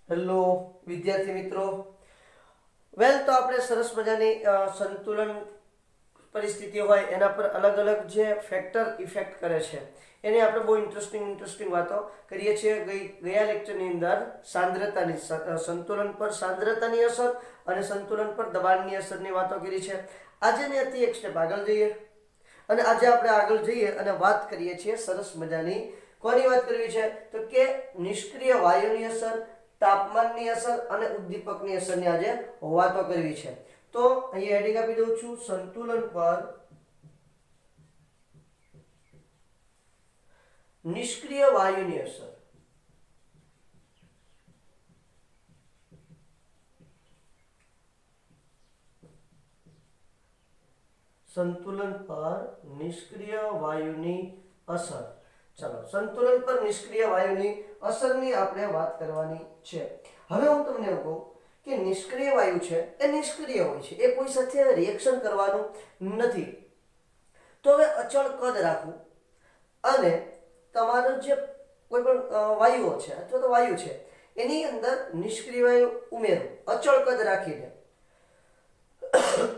Hello વિદ્યાર્થી મિત્રો, વેલ તો આપણે સરસ મજાની સંતુલન પરિસ્થિતિ હોય એના પર અલગ અલગ જે ફેક્ટર ઇફેક્ટ કરે છે એની આપણે બહુ ઇન્ટરેસ્ટિંગ વાતો કરીએ છીએ. ગયા લેક્ચરની અંદર સાંદ્રતાની સંતુલન પર સાંદ્રતાની અસર અને સંતુલન પર દબાણની અસરની વાતો કરી છે. આજે ત્યાંથી એક સ્ટેપ આગળ જઈએ અને આજે આપણે આગળ જઈએ અને વાત કરીએ છીએ સરસ મજાની. કોની વાત કરવી છે તો કે નિષ્ક્રિય વાયુની અસર, તાપમાનની અસર અને ઉદ્દીપકની અસરની આજે વાતો કરવી છે. તો અહીંયા હેડિંગ આપી દઉં છું, સંતુલન પર નિષ્ક્રિય વાયુની અસર. સંતુલન પર નિષ્ક્રિય વાયુની અસર. ચલો, સંતુલન પર નિષ્ક્રિય વાયુની અસરની આપણે વાત કરવાની છે. હવે હું તમને એવું કહું કે નિષ્ક્રિય વાયુ છે એ નિષ્ક્રિય હોય છે, એ કોઈ સાથે રિએક્શન કરવાનું નથી. તો હવે અચળ કદ રાખવું અને તમારો જે કોઈ પણ વાયુઓ છે અથવા તો વાયુ છે એની અંદર નિષ્ક્રિય વાયુ ઉમેરો અચળ કદ રાખીને,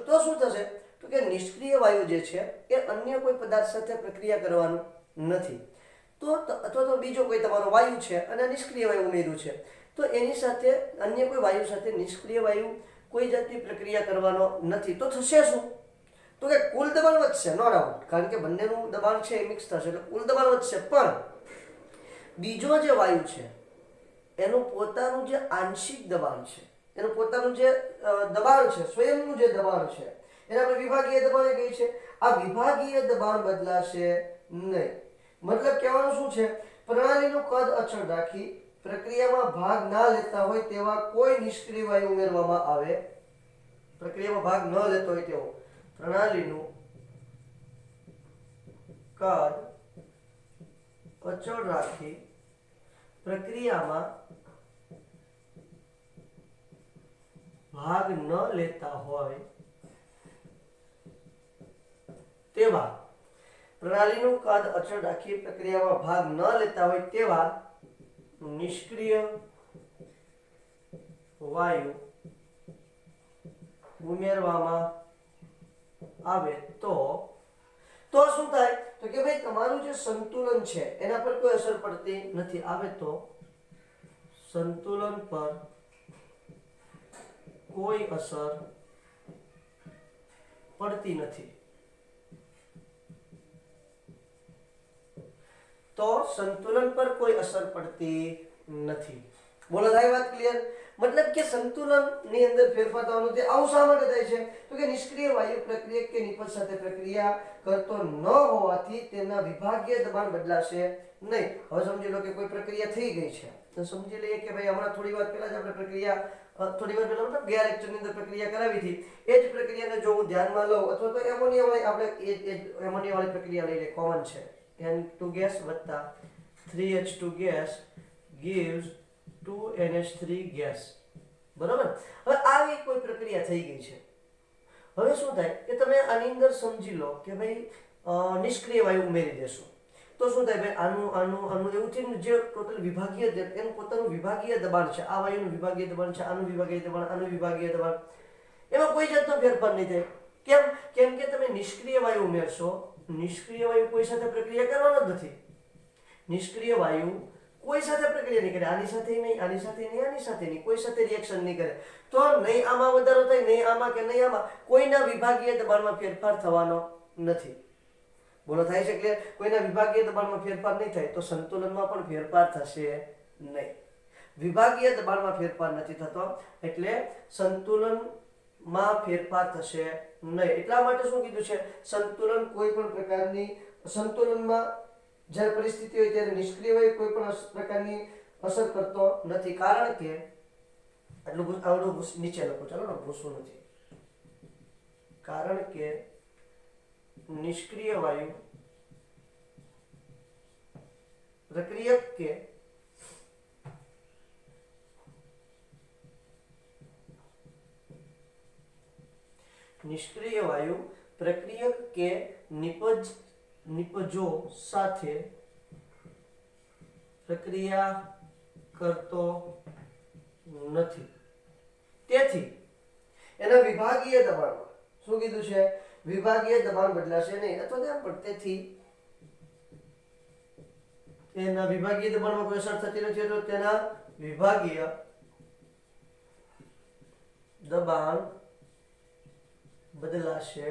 તો શું થશે તો કે નિષ્ક્રિય વાયુ જે છે એ અન્ય કોઈ પદાર્થ સાથે પ્રક્રિયા કરવાનું નથી. તો અથવા તો બીજો કોઈ તમારો વાયુ છે અને નિષ્ક્રિય વાયુ ઉમેર્યું છે, તો એની સાથે અન્ય કોઈ વાયુ સાથે નિષ્ક્રિય વાયુ કોઈ જાતની પ્રક્રિયા કરવાનો નથી. તો થશે શું તો કે કુલ દબાણ વધશે, નો ડાઉટ, કારણ કે બંનેનું દબાણ છે એ મિક્સ થશે એટલે કુલ દબાણ વધશે. પણ બીજો જે વાયુ છે એનું પોતાનું જે આંશિક દબાણ છે, એનું પોતાનું જે દબાણ છે, સ્વયંનું જે દબાણ છે એને આપણે વિભાગીય દબાણ કહીએ છીએ. આ વિભાગીય દબાણ બદલાશે નહીં. મતલબ કહેવાનું શું છે, પ્રણાલીનું કદ અચળ રાખી પ્રક્રિયામાં ભાગ ના લેતા હોય તેવા કોઈ નિષ્ક્રિય વાયુ ઉમેરવામાં આવે, પ્રક્રિયામાં ભાગ ન લેતો હોય તેવો પ્રણાલીનું કદ અચળ રાખી પ્રક્રિયામાં ભાગ ન લેતા હોય તેવા પ્રણાલીનું કદ અચળ રાખી પ્રક્રિયામાં ભાગ ન લેતા હોય તેવા નિષ્ક્રિય વાયુ ઉમેરવામાં આવે તો શું થાય તો કે ભાઈ તમારું જે સંતુલન છે એના પર કોઈ અસર પડતી નથી. આવે તો સંતુલન પર કોઈ અસર પડતી નથી. તો સંતુલન પર કોઈ અસર પડતી નથી. બોલો, થાય વાત ક્લિયર? મતલબ કે સંતુલન ની અંદર ફેરફાર થવાનો છે. આવું શા માટે થાય છે તો કે નિષ્ક્રિય વાયુ પ્રક્રિયક કે નિપજ સાથે પ્રક્રિયા કરતો ન હોવાથી તેના વિભાગીય દબાણ બદલાશે નહીં. હવે સમજી લો કે કોઈ પ્રક્રિયા થઈ ગઈ છે, તો સમજી લઈએ કે ભાઈ હમણાં થોડી વાર પહેલા જ આપણે થોડી વાર પહેલા મતલબ ગયા લેક્ચરની અંદર પ્રક્રિયા કરાવી હતી. એ જ પ્રક્રિયાને જો હું ધ્યાનમાં લઉં અથવા તો એમોનિયા વાળી આપણે એમોનિયા વાળી પ્રક્રિયા લઈ લે, કોમન છે, N2 gas વત્તા 3H2 gas gives 2NH3 gas. બરાબર? હવે આવી કોઈ પ્રક્રિયા થઈ ગઈ છે. હવે શું થાય કે તમે આની અંદર સમજી લો કે ભાઈ નિષ્ક્રિય વાયુ ઉમેરી દેશો તો શું થાય ભાઈ, આનું એવું થઈને જે ટોટલ વિભાગીય એનું પોતાનું વિભાગીય દબાણ છે, આ વાયુનું વિભાગીય દબાણ છે, આનું વિભાગીય દબાણ, આનું વિભાગીય દબાણ, એમાં કોઈ જાતનો ફેરફાર નહીં થાય. કેમ કે તમે નિષ્ક્રિય વાયુ ઉમેરશો, નિષ્ક્રિય વાયુ કોઈ સાથે પ્રક્રિયા કરવાનો જ નથી. નિષ્ક્રિય વાયુ કોઈ સાથે પ્રક્રિયા નહીં કરે, આની સાથે નહીં, આની સાથે નહીં, આની સાથે નહીં, કોઈ સાથે રિએક્શન નહીં કરે. તો નહીં આમાં વધારો થાય, નહીં આમાં કે નહીં આમાં, કોઈના વિભાગીય દબાણમાં ફેરફાર થવાનો નથી. બોલો, થાય છે ક્લિયર? કોઈના વિભાગીય દબાણમાં ફેરફાર નહીં થાય તો સંતુલનમાં પણ ફેરફાર થશે નહીં. વિભાગીય દબાણમાં ફેરફાર નથી થતો એટલે સંતુલનમાં ફેરફાર થશે નહીં. એટલા માટે શું કીધું છે, સંતુલન કોઈ પણ પ્રકારની સંતુલનમાં જ્યારે પરિસ્થિતિ હોય ત્યારે નિષ્ક્રિય વાયુ કોઈ પણ પ્રકારની અસર કરતો નથી. કારણ કે એટલું આવડું નીચે લખો, ચાલો ને, ભૂસવું નથી. કારણ કે નિષ્ક્રિય વાયુ પ્રક્રિયક કે નિષ્ક્રિય વાયુ પ્રક્રિયક કે નિપજો સાથે પ્રક્રિયા કરતો નથી. તેથી એના વિભાગીય દબાણમાં શું કીધું છે? વિભાગીય દબાણ બદલાશે નહીં. અથવા ત્યાં પણ તેથી એના વિભાગીય દબાણમાં કોઈ અસર થતી નથી, તો તેના વિભાગીય દબાણ બદલાશે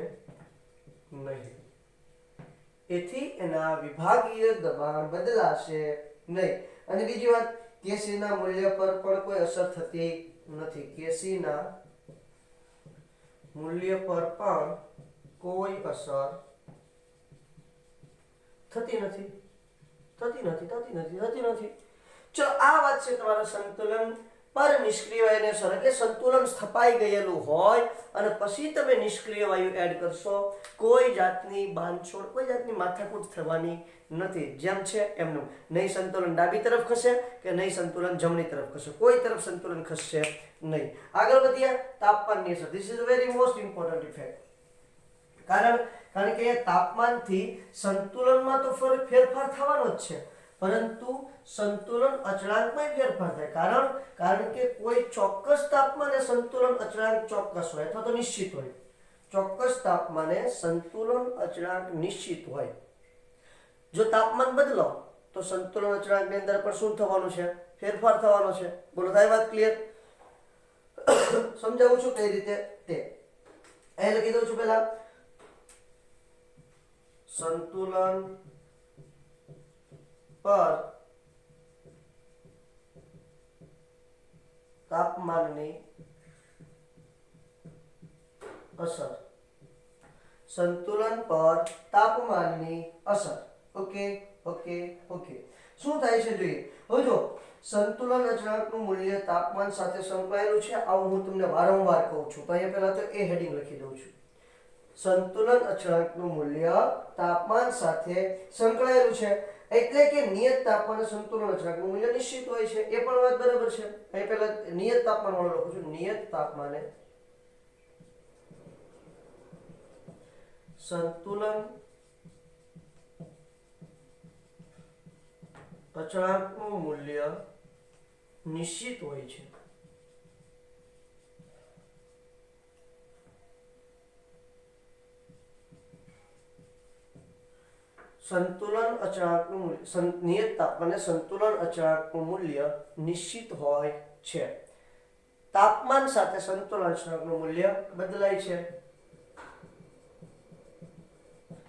નહીં. એથી એના વિભાગીય દબાણ બદલાશે નહીં. અને બીજી વાત, કેસી ના મૂલ્ય પર પણ કોઈ અસર થતી નથી. કેસી ના મૂલ્ય પર પણ કોઈ અસર થતી નથી. ચલો, આ વાત છે તમારા સંતુલન પર નિષ્ક્રિય વાયુની અસર. એટલે સંતુલન સ્થપાઈ ગયેલું હોય અને પછી તમે નિષ્ક્રિય વાયુ એડ કરશો, કોઈ જાતની બાંધછોડ, કોઈ જાતની માથાકૂટ થવાની નથી. જેમ છે એમનું. નહીં સંતુલન ડાબી તરફ ખસે કે નહીં સંતુલન જમણી તરફ ખસે, કોઈ તરફ સંતુલન ખસશે નહીં. આગળ વધીએ, તાપમાનની અસર. This is very most important effect. કારણ કે તાપમાનથી સંતુલનમાં તો ફેરફાર થવાનો જ છે, પરંતુ સંતુલન અચળાંકમાં ફેરફાર થાય. કારણ કે કોઈ ચોક્કસ તાપમાને સંતુલન અચળાંક ચોક્કસ હોય અથવા તો નિશ્ચિત હોય. ચોક્કસ તાપમાને સંતુલન અચળાંક નિશ્ચિત હોય. જો તાપમાન બદલો તો સંતુલન અચળાંકની અંદર પણ શું થવાનું છે? ફેરફાર થવાનો છે. બોલો, થાય વાત ક્લિયર? સમજાવું છું કઈ રીતે તે. અહીં લખી દઉં છું પહેલા, સંતુલન પર તાપમાનની અસર. સંતુલન પર તાપમાનની અસર. ઓકે. શું થાય છે જોઈએ. હવે જો, સંતુલન અચળાંકનું મૂલ્ય તાપમાન સાથે સંકળાયેલું છે. આવું હું તમને વારંવાર કહું છું. તો અહીંયા પહેલા તો એ હેડિંગ લખી દઉં છું. સંતુલન અચળાંકનું મૂલ્ય તાપમાન સાથે સંકળાયેલું છે. એટલે કે નિયત તાપમાને સંતુલન અચળાંકનું મૂલ્ય નિશ્ચિત હોય છે. એ પણ વાત બરાબર છે. અહીં પહેલા નિયત તાપમાન વાળો લખું છું. નિયત તાપમાને સંતુલન અચળાંકનું મૂલ્ય નિશ્ચિત હોય છે. સંતુલન અચળાંકનું મૂલ્ય, નિયત તાપમાને સંતુલન અચળાંકનું મૂલ્ય નિશ્ચિત હોય છે. તાપમાન સાથે સંતુલન અચળાંકનું મૂલ્ય બદલાય છે.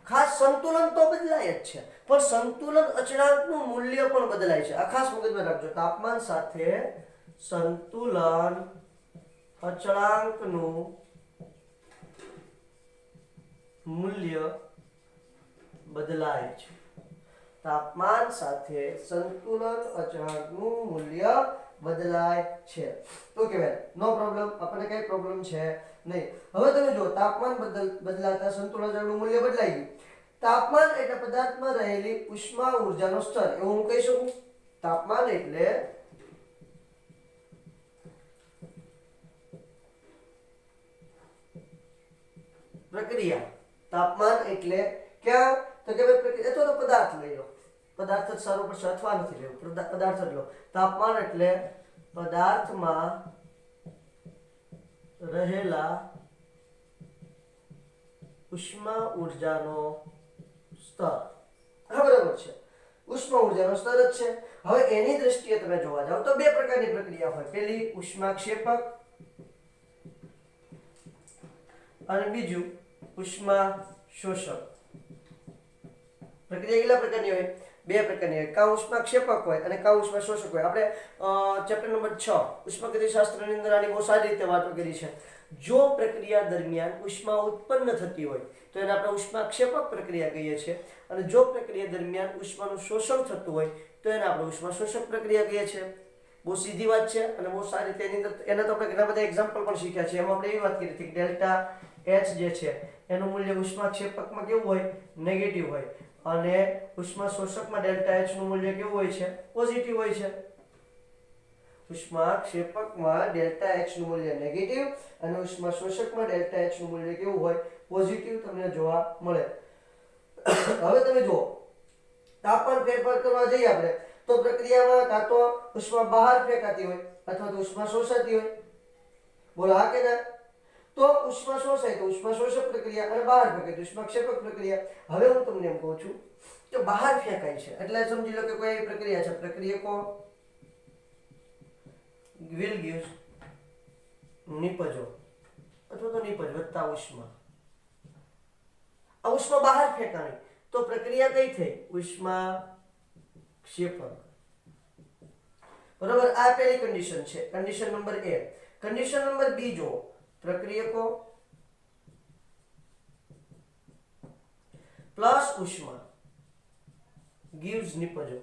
ખાસ સંતુલન તો બદલાય જ છે, પણ સંતુલન અચળાંકનું મૂલ્ય પણ બદલાય છે. આ ખાસ મગજમાં રાખજો. તાપમાન સાથે સંતુલન અચળાંકનું મૂલ્ય બદલાય છે. તાપમાન સાથે સંતુલન અચળાંકનું મૂલ્ય બદલાય છે. ઓકે બેન, નો પ્રોબ્લેમ. આપણને કઈ પ્રોબ્લેમ છે નહીં. હવે તમે જો, તાપમાન બદલાતા સંતુલન અચળાંકનું મૂલ્ય બદલાઈ ગયું. તાપમાન એટલે પદાર્થમાં રહેલી ઉષ્મા ઊર્જાનો સ્તર. એવું હું કહી શકું. તાપમાન એટલે પ્રક્રિયા. તાપમાન એટલે ક્યાં? તો કે ભાઈ અથવા તો પદાર્થ લઈ લો. પદાર્થ જ સારું પડશે, અથવા નથી લેવું, પદાર્થ જ લો. તાપમાન એટલે પદાર્થમાં રહેલા ઉષ્મા ઊર્જાનો સ્તર. હા, બરાબર છે. ઉષ્મા ઊર્જાનો સ્તર જ છે. હવે એની દ્રષ્ટિએ તમે જોવા જાવ તો બે પ્રકારની પ્રક્રિયા હોય. પહેલી ઉષ્માક્ષેપક અને બીજું ઉષ્મા શોષક. પ્રક્રિયા કેટલા પ્રકારની હોય? બે પ્રકારની હોય. કા ઉષ્માક્ષેપક હોય અને કા ઉષ્મા શોષક હોય. આપણે ચેપ્ટર નંબર 6 ઉષ્માગતિશાસ્ત્રની અંદર આની બહુ સારી રીતે વાતો કરી છે. જો પ્રક્રિયા દરમિયાન ઉષ્મા ઉત્પન્ન થતી હોય તો એને આપણે ઉષ્માક્ષેપક પ્રક્રિયા કહીએ છીએ, અને જો પ્રક્રિયા દરમિયાન ઉષ્માનું શોષણ થતું હોય તો એને આપણે ઉષ્મા શોષક પ્રક્રિયા કહીએ છીએ. બહુ સીધી વાત છે અને બહુ સારી રીતે એની અંદર એના તો આપણે ઘણા બધા એક્ઝામ્પલ પણ શીખ્યા છે. એમાં આપણે એવી વાત કરી હતી કે ડેલ્ટા એચ જે છે એનું મૂલ્ય ઉષ્માક્ષેપકમાં કેવું હોય? નેગેટિવ હોય. અને ઉષ્મા શોષકમાં ડેલ્ટા એચ નું મૂલ્ય કેવું હોય છે? પોઝિટિવ હોય છે. ઉષ્માક્ષેપકમાં ડેલ્ટા એચ નું મૂલ્ય નેગેટિવ અને ઉષ્મા શોષકમાં ડેલ્ટા એચ નું મૂલ્ય કેવું હોય? પોઝિટિવ તમને જોવા મળે. હવે તમે જુઓ, તાપમાન ફેરફાર કરવા જઈએ આપણે તો તો પ્રક્રિયામાં કાં તો ઉષ્મા બહાર ફેંકાતી હોય અથવા તો ઉષ્મા શોષાતી હોય. બોલો હા કે ના? તો ઉષ્મા શોષાય તો ઉષ્મા શોષક પ્રક્રિયા અને બહાર ફેંકાય તો ઉષ્મા ક્ષેપક પ્રક્રિયા. હવે હું તમને એમ કહું છું કે બહાર ફેંકાય છે એટલે સમજી લો કે કોઈ એવી પ્રક્રિયા છે, પ્રક્રિયકો will gives નિપજો અથવા તો નિપજ વત્તા ઉષ્મા. આ ઉષ્મા બહાર ફેંકાણી તો પ્રક્રિયા કઈ થઈ? ઉષ્મા ક્ષેપક. બરોબર, આ પહેલી કન્ડિશન છે, condition number A. Condition number B જો પ્રક્રિયકો પ્લસ ઉષ્મા gives નિપજો.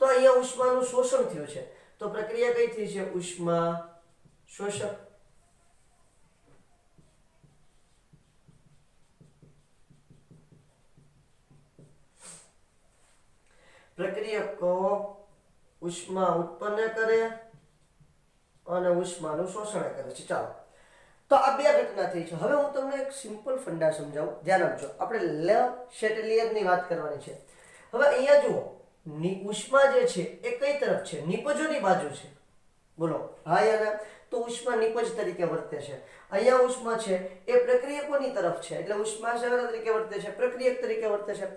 તો અહીંયા ઉષ્માનું શોષણ થયું છે તો પ્રક્રિયા કઈ થઈ છે? ઉષ્મા શોષક. પ્રક્રિયકો ઉષ્મા ઉત્પન્ન કરે અને ઉષ્માનું શોષણ કરે છે. ચાલો, તો આ બે ઘટના થઈ છે. હવે હું તમને એક સિમ્પલ ફંડા સમજાવું, ધ્યાન આપજો. આપણે લે શેટેલિયરની વાત કરવાની છે. હવે અહીંયા જુઓ, ઉષ્મા જે છે એ કઈ તરફ છે? નિપજોની બાજુ છે. બોલો હા યા ના? તો ઉષ્મા નિપજ તરીકે વર્તે છે. અહીંયા ઉષ્મા છે એ પ્રક્રિયકોની તરફ છે એટલે ઉષ્મા શેના તરીકે વર્તે છે? પ્રક્રિયક તરીકે વર્તે છે.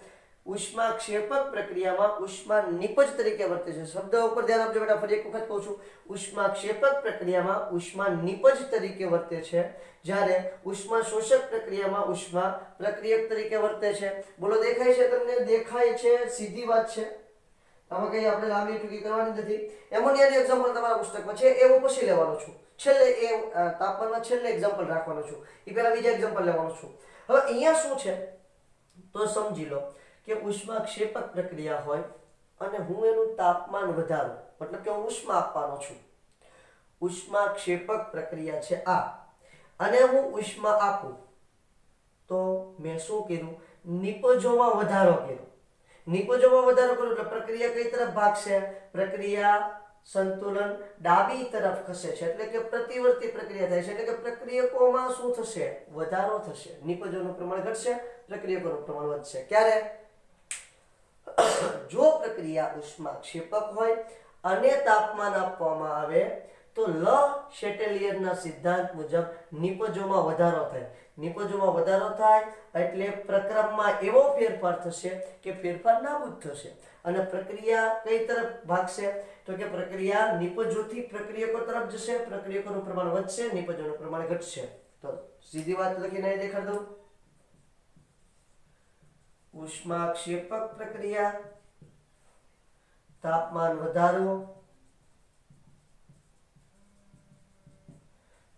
ઉષ્મા ક્ષેપક પ્રક્રિયામાં ઉષ્મા નિપજ તરીકે વર્તે છે. શબ્દ ઉપર ધ્યાન આપજો બેટા, ફરી એક વખત કહું છું. ઉષ્મા ક્ષેપક પ્રક્રિયામાં ઉષ્મા નિપજ તરીકે વર્તે છે, જ્યારે ઉષ્મા શોષક પ્રક્રિયામાં ઉષ્મા પ્રક્રિયક તરીકે વર્તે છે. બોલો દેખાય છે તમને? દેખાય છે, સીધી વાત છે. આમાં કઈ આપણે લાંબી ટૂંકી કરવાની નથી. એમોનિયાનું એક્ઝામ્પલ તમારા પુસ્તકમાં છે એ હું પછી લેવાનો છું. છેલ્લે એ તાપમાનમાં છેલ્લે એક્ઝામ્પલ રાખવાનો છું. એ પહેલા બીજા એક્ઝામ્પલ લેવાનો છું. હવે અહીંયા શું છે તો સમજી લો કે ઉષ્મા ક્ષેપક પ્રક્રિયા હોય અને હું એનું તાપમાન વધારું, મતલબ કે હું ઉષ્મા આપવાનો છું. ઉષ્મા ક્ષેપક પ્રક્રિયા છે આ, અને હું ઉષ્મા આપું તો મેં શું કર્યું? નિપજોમાં વધારો કર્યો. નિપજોમાં વધારો કર્યો એટલે પ્રક્રિયા કઈ તરફ ભાગશે? પ્રક્રિયા સંતુલન ડાબી તરફ ખસે છે એટલે કે પ્રતિવર્તી પ્રક્રિયા થાય છે. એટલે કે પ્રક્રિયકોમાં શું થશે? વધારો થશે. નિપજોનું પ્રમાણ ઘટશે, પ્રક્રિયકોનું પ્રમાણ વધશે. ક્યારે? જો પ્રક્રિયા ઉષ્મા ક્ષેપક હોય અને તાપમાન આપવામાં આવે તો લ શેટેલિયરના સિદ્ધાંત મુજબ નિપજોમાં વધારો થાય. નિપજોમાં વધારો થાય એટલે પ્રક્રમમાં એવો ફેરફાર થશે કે ફેરફાર નાબૂદ થશે અને પ્રક્રિયા કઈ તરફ ભાગશે? તો કે પ્રક્રિયા નિપજોથી પ્રક્રિયકો તરફ જશે, પ્રક્રિયકોનું પ્રમાણ વધશે, નિપજોનું પ્રમાણ ઘટશે. તો સીધી વાત લખીને દેખાડ દઉં. ઉષ્મા ક્ષેપક પ્રક્રિયા તાપમાન વધારો,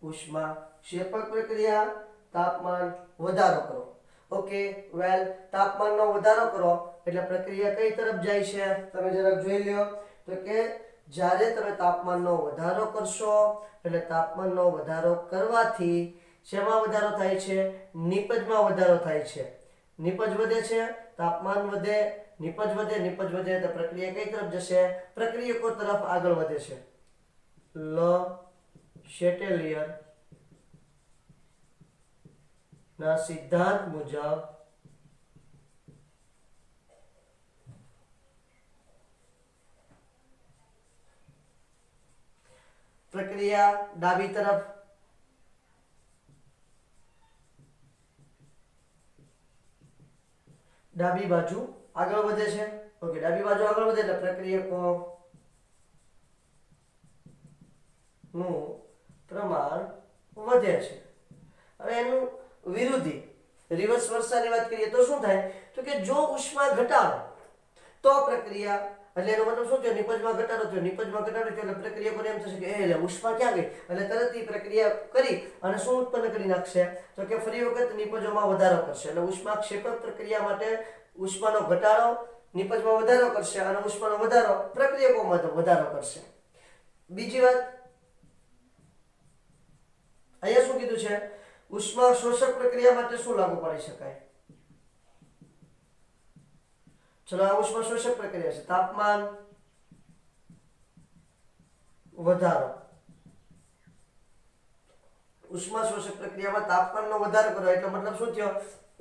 ઉષ્મા ક્ષેપક પ્રક્રિયા તાપમાન વધારો કરો. ઓકે વેલ, તાપમાનનો વધારો કરો એટલે પ્રક્રિયા કઈ તરફ જાય છે? તમે જરાક જોઈ લ્યો. તો કે જ્યારે તમે તાપમાનનો વધારો કરશો એટલે તાપમાનનો વધારો કરવાથી શેમાં વધારો થાય છે? નિપજમાં વધારો થાય છે. નિપજ વધે છે, તાપમાન વધે, નિપજ વધે, નિપજ વધે તો પ્રક્રિયા કઈ તરફ જશે? પ્રક્રિયકો તરફ આગળ વધે છે. લ શેટેલિયર ના સિદ્ધાંત મુજબ પ્રક્રિયા ડાબી તરફ ડાબી બાજુ આગળ વધે છે. ઓકે, ડાબી બાજુ આગળ વધે એટલે પ્રક્રિયકો નું પ્રમાણ વધે છે. હવે એનું વિરોધી રિવર્સ વર્ષાની વાત કરીએ તો શું થાય? તો કે જો ઉષ્મા ઘટાડો તો પ્રક્રિયા એટલે એનો મતલબ શું થયો? નિપજમાં ઘટાડો થયો. નિપજમાં ઘટાડો થયો એટલે પ્રક્રિયકોને એમ થશે કે એટલે ઉષ્મા ક્યાં ગઈ? એટલે તરત એ પ્રક્રિયા કરી અને શું ઉત્પન્ન કરી નાખશે? તો કે ફરી વખત નિપજોમાં વધારો કરશે. એટલે ઉષ્મા ક્ષેપક પ્રક્રિયા માટે ઉષ્માનો ઘટાડો નિપજમાં વધારો કરશે અને ઉષ્માનો વધારો પ્રક્રિયકોમાં વધારો કરશે. બીજી વાત અહીંયા શું કીધું છે? ઉષ્મા શોષક પ્રક્રિયા માટે શું લાગુ પાડી શકાય? ચલો, આ ઉષ્મા શોષક પ્રક્રિયા છે. તાપમાન વધારો. ઉષ્મા શોષક પ્રક્રિયામાં તાપમાનનો વધારો કરો એટલે મતલબ શું થયો?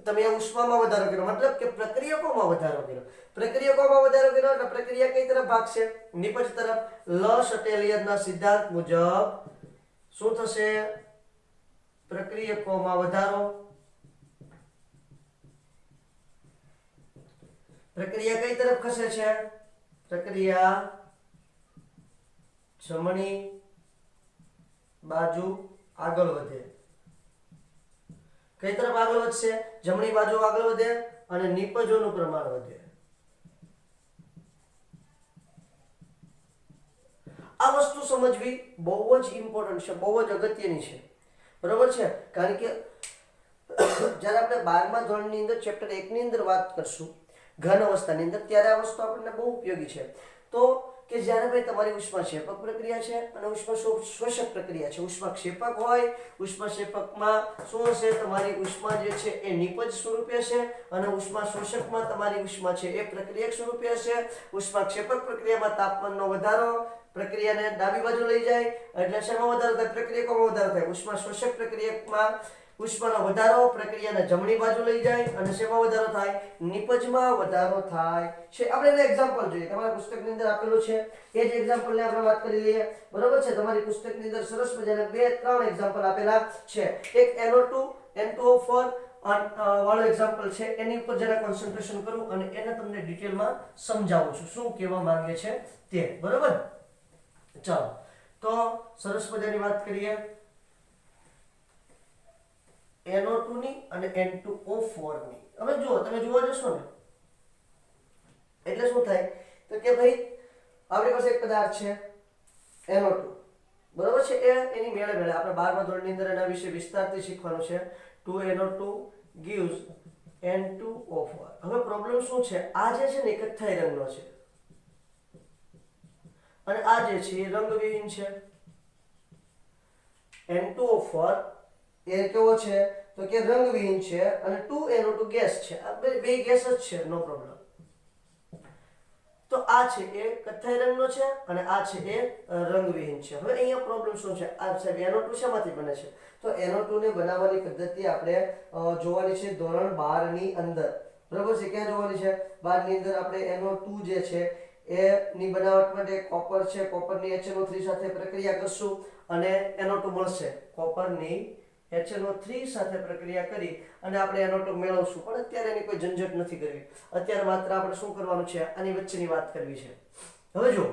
તમે ઉષ્મામાં વધારો કર્યો મતલબ કે પ્રક્રિયકોમાં વધારો કર્યો. પ્રક્રિયકોમાં વધારો કર્યો એટલે પ્રક્રિયા કઈ તરફ ભાગશે? નિપજ તરફ. લ શટેલિયરના સિદ્ધાંત મુજબ શું થશે? પ્રક્રિયકોમાં વધારો. પ્રક્રિયા કઈ તરફ ખસે છે? પ્રક્રિયા જમણી બાજુ આગળ વધે. કઈ તરફ આગળ વધશે? જમણી બાજુ આગળ વધે અને નિપજોનું પ્રમાણ વધે. આ વસ્તુ સમજવી બહુ જ ઇમ્પોર્ટન્ટ છે, બહુ જ અગત્યની છે. બરોબર છે? કારણ કે જ્યારે આપણે 12મા ધોરણની અંદર ચેપ્ટર 1 ની અંદર વાત કરશું ઘન અવસ્થાની અંદર, ત્યારે આ વસ્તુ આપણને બહુ ઉપયોગી છે. તો કે જ્યારે ભાઈ તમારી ઉષ્માક્ષેપક પ્રક્રિયા છે અને ઉષ્માશોષક પ્રક્રિયા છે. ઉષ્માક્ષેપક હોય, ઉષ્માક્ષેપકમાં શું હશે? તમારી ઉષ્મા જે છે એ નિપજ સ્વરૂપે હશે અને ઉષ્માશોષકમાં તમારી ઉષ્મા છે એ પ્રક્રિયક સ્વરૂપે હશે. ઉષ્માક્ષેપક પ્રક્રિયામાં તાપમાનનો વધારો પ્રક્રિયાને ડાબી બાજુ લઈ જાય એટલે શેમાં વધારો થાય? પ્રક્રિયકોમાં વધારો થાય. ઉષ્માશોષક પ્રક્રિયકમાં ઉષ્માનો વધારો પ્રક્રિયાને જમણી બાજુ લઈ જાય અને શેમાં વધારો થાય? નિપજમાં વધારો થાય છે. આપણે એનું એક્ઝામ્પલ જોઈએ. તમારા પુસ્તકની અંદર આપેલું છે એ જ એક્ઝામ્પલને આપણે વાત કરી લઈએ. બરોબર છે? તમારી પુસ્તકની અંદર સરસ મજાના 2-3 એક્ઝામ્પલ આપેલા છે. એક NO2 N2O4 વાળો એક્ઝામ્પલ છે. એની ઉપર જરા કોન્સન્ટ્રેશન કરું અને એને તમને ડિટેલમાં સમજાવું છું શું કહેવા માંગે છે તે. બરોબર? ચાલો તો સરસ મજાની વાત કરીએ NO2 ની અને N2O4 ની. હવે જુઓ, તમે જોવા જશો ને એટલે શું થાય? તો કે ભાઈ આપણી પાસે એક પદાર્થ છે NO2. બરોબર છે? એની મેળે મેળે આપણે 12મા ધોરણની અંદર એના વિશે વિસ્તારથી શીખવાનું છે. 2NO2 gives N2O4. હવે પ્રોબ્લેમ શું છે? આ જે છે ને એક કથ્થાઈ રંગનો છે અને આ જે છે એ રંગવિહીન છે. N2O4 એ કેવો છે? તો કે રંગવિહીન છે અને 2NO2 ગેસ છે. આ બે ગેસ જ છે, નો પ્રોબ્લેમ. તો આ છે એ કથ્થાઈ રંગનો છે અને આ છે એ રંગવિહીન છે. હવે અહીંયા પ્રોબ્લેમ શું છે? આ સાહેબ NO2 શેમાંથી બને છે? તો NO2 ને બનાવવાની પદ્ધતિ આપણે જોવાની છે ધોરણ 12 ની અંદર. બરાબર છે? ક્યાં જોવાની છે? 12 ની અંદર આપણે NO2 જે છે એની બનાવટ માટે કોપર છે, કોપરની HNO3 સાથે પ્રક્રિયા કરશું અને NO2 મળશે. કોપરની HNO3 સાથે પ્રક્રિયા કરી અને આપણે NO2 મેળવશું. પણ અત્યારે એની કોઈ ઝંઝટ નથી કરવી. અત્યારે માત્ર આપણે શું કરવાનું છે? આની વચ્ચેની વાત કરવી છે. હવે જો